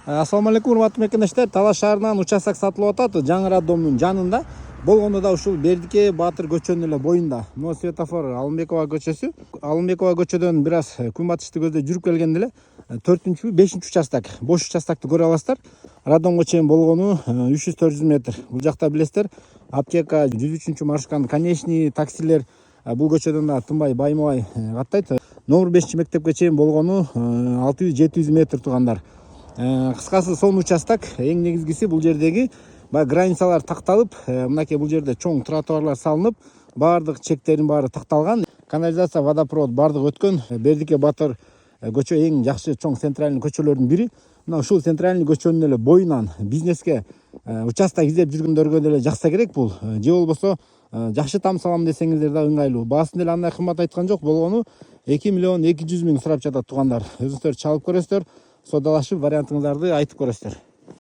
Ассаламу алейкум, урматтуу мекендештер. Талаш шаарынан участок сатылып атат. Жаңы роддомдун жанында. Болгондо да ушул Бердике Баатыр көчөнүн эле боюнда. Мына светофор Алымбекова көчөсү. Алымбекова көчөдөн бир аз күнбатышты көздөй жүрүп келгенде эле 4-5 участок, бош участокты көрө аласыздар. Роддомго чейин болгону 300-400 метр. Бул жакта билесиздер, аптека 103 маршрутканын конечный таксилер бул көчөдөн да тынбай баймабай каттайт. Номер 5 мектепке чейин болгону 600-700 метр тугандар. Кыскасы сонун участок. Эң негизгиси бул жердеги границалар такталып, мынакей бул жерде чоң тротуарлар салынып, баардык чектердин баары такталган. Канализация, водопровод баардыгы өткөн. Бердике Баатыр көчө эң жакшы чоң центральный көчөлөрдүн бири. Мына ушул центральный көчөнүн эле боюнан бизнеске участок издеп жүргөндөргө деле жакса керек бул. Же болбосо жакшы там салам десеңиздер да ыңгайлуу. Баасын деле андай кымбат айткан жок. Болгону 2 миллион 200 миң сурап жатат тугандар. Өзүңүздөр чалып көрөсүздөр, содалашып вариантыңыздарды айтып көрөсүздөр.